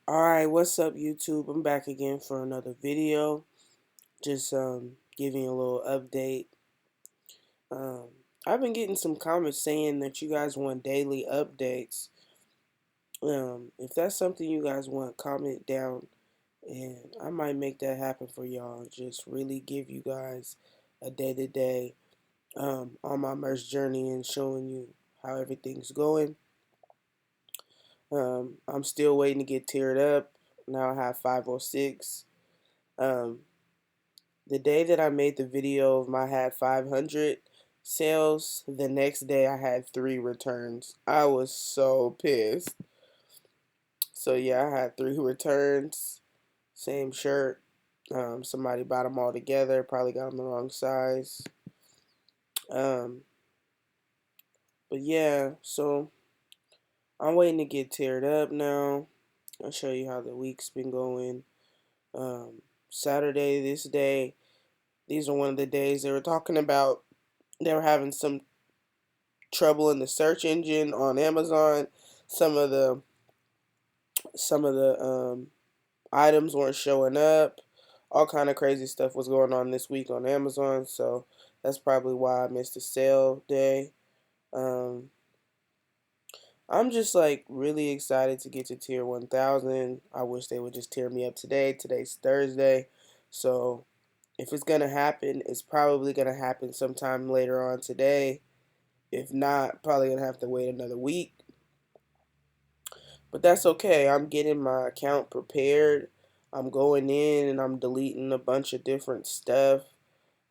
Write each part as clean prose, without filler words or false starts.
Alright, what's up YouTube? I'm back again for another video. Just giving you a little update. Um I've been getting some comments saying that you guys want daily updates. If that's something you guys want, comment down and I might make that happen for y'all. Just really give you guys a day to day on my merch journey and showing you how everything's going. I'm still waiting to get tiered up. Now I have 506. Um, The day that I made the video of my had 500 sales, the next day I had 3 returns. I was so pissed. So yeah, I had 3 returns, same shirt. Somebody bought them all together, probably got them the wrong size. Um, but yeah, so I'm waiting to get teared up now. I'll show you how the week's been going. Um, Saturday, this day, these are one of the days they were talking about. They were having some trouble in the search engine on Amazon. Some of the some of the items weren't showing up. All kind of crazy stuff was going on this week on Amazon, so that's probably why I missed the sale day. Um, I'm just like really excited to get to tier 1000. I wish they would just tear me up today. Today's Thursday, so if it's gonna happen, it's probably gonna happen sometime later on today. If not, probably gonna have to wait another week. But that's okay. I'm getting my account prepared. I'm going in and I'm deleting a bunch of different stuff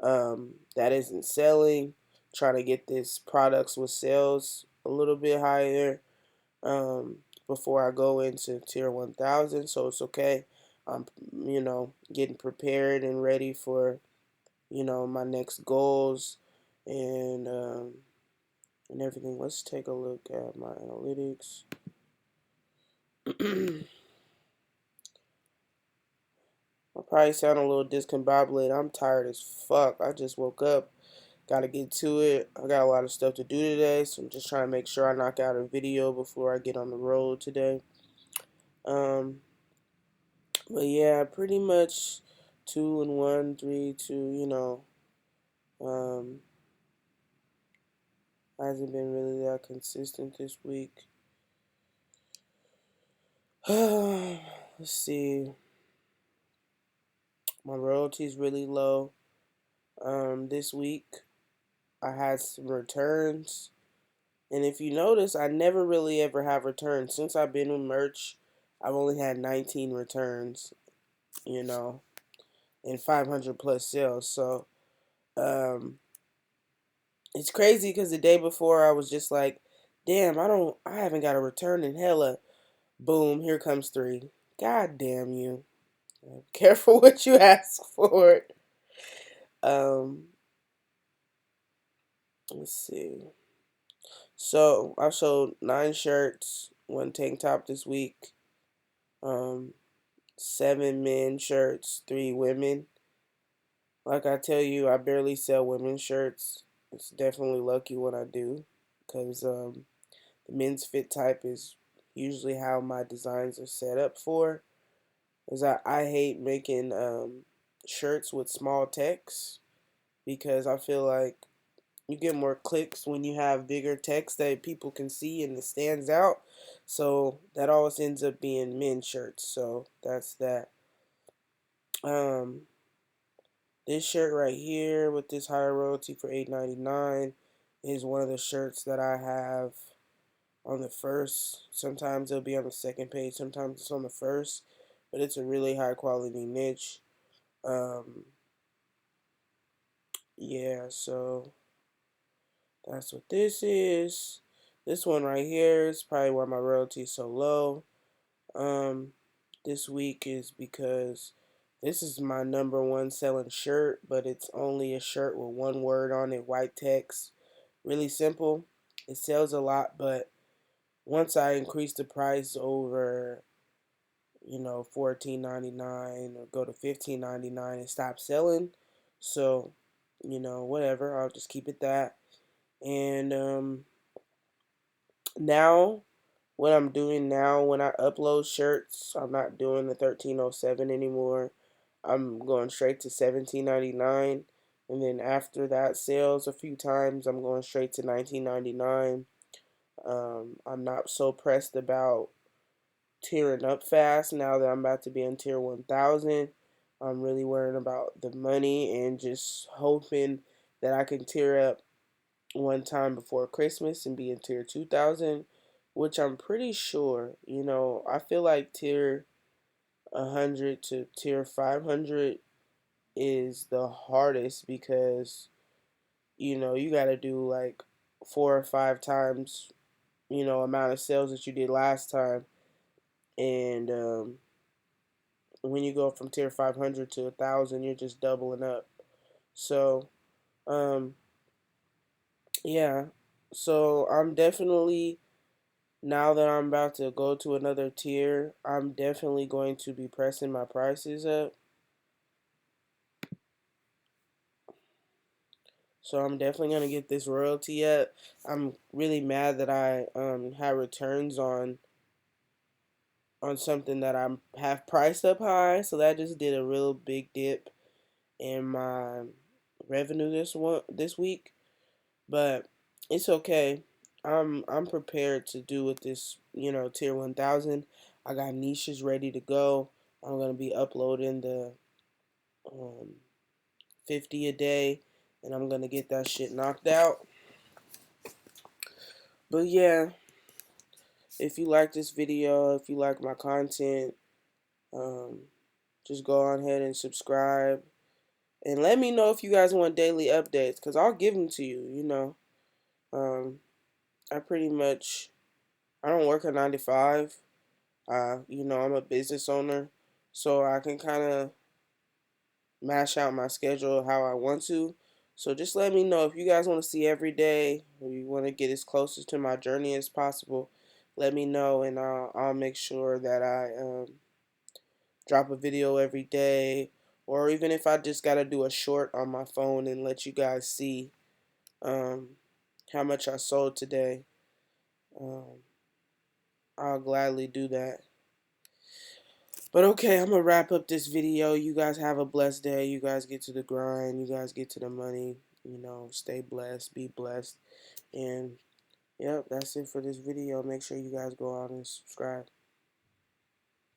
that isn't selling. Trying to get this products with sales a little bit higher before I go into tier 1000. So it's okay. I'm, getting prepared and ready for, my next goals and and everything. Let's take a look at my analytics. I probably sound a little discombobulated. I'm tired as fuck. I just woke up. Gotta get to it. I got a lot of stuff to do today, so I'm just trying to make sure I knock out a video before I get on the road today. Um, but yeah, pretty much 2 and 1, 3, 2. Um, hasn't been really that consistent this week. Let's see. My royalty's really low. This week I had some returns. And if you notice, I never really ever have returns. Since I've been with merch, I've only had 19 returns, you know, and 500 plus sales. So, um, it's crazy because the day before I was just like, damn, I haven't got a return in hella. Boom, here comes 3. God damn you. Careful what you ask for. Um, let's see. So, I sold 9 shirts, 1 tank top this week. Um, 7 men shirts, 3 women. Like I tell you, I barely sell women's shirts. It's definitely lucky when I do, because the men's fit type is usually how my designs are set up for. Is I hate making shirts with small text because I feel like you get more clicks when you have bigger text that people can see and it stands out. So that always ends up being men's shirts. So that's that. Um, This shirt right here with this higher royalty for $8.99 is one of the shirts that I have on the first. Sometimes it'll be on the second page, sometimes it's on the first, but it's a really high quality niche. Um, yeah, so that's what this is. This one right here is probably why my royalty is so low. Um, this week is because this is my #1 selling shirt, but it's only a shirt with 1 word on it, white text, really simple. It sells a lot, but once I increase the price over, 14.99 or go to 15.99, it stops selling. So, whatever, I'll just keep it that. And now what I'm doing now when I upload shirts, I'm not doing the 1307 anymore. I'm going straight to 17.99, and then after that sells a few times, I'm going straight to 19.99. I'm not so pressed about tearing up fast now that I'm about to be in tier 1000. I'm really worrying about the money and just hoping that I can tear up one time before Christmas and be in tier 2000, which I'm pretty sure, I feel like tier 100 to tier 500 is the hardest because, you got to do like 4 or 5 times, amount of sales that you did last time. And when you go from tier 500 to 1000, you're just doubling up. So, um, yeah. So I'm definitely, now that I'm about to go to another tier, I'm definitely going to be pressing my prices up. So I'm definitely gonna get this royalty up. I'm really mad that I had returns on something that I have priced up high. So that just did a real big dip in my revenue this week. But it's okay. I'm prepared to do with this, tier 1000. I got niches ready to go. I'm gonna be uploading the um, 50 a day, and I'm gonna get that shit knocked out. But yeah, if you like this video, if you like my content, um, just go on ahead and subscribe. And let me know if you guys want daily updates, because I'll give them to you. Um, I pretty much, I don't work a 9 to 5. I'm a business owner, so I can kind of mash out my schedule how I want to. So just let me know if you guys want to see every day, or you want to get as close to my journey as possible. Let me know, and I'll make sure that I drop a video every day, or even if I just gotta do a short on my phone and let you guys see um, how much I sold today. Um, I'll gladly do that. But okay, I'm gonna wrap up this video. You guys have a blessed day. You guys get to the grind. You guys get to the money. Stay blessed, be blessed. And yep, that's it for this video. Make sure you guys go out and subscribe.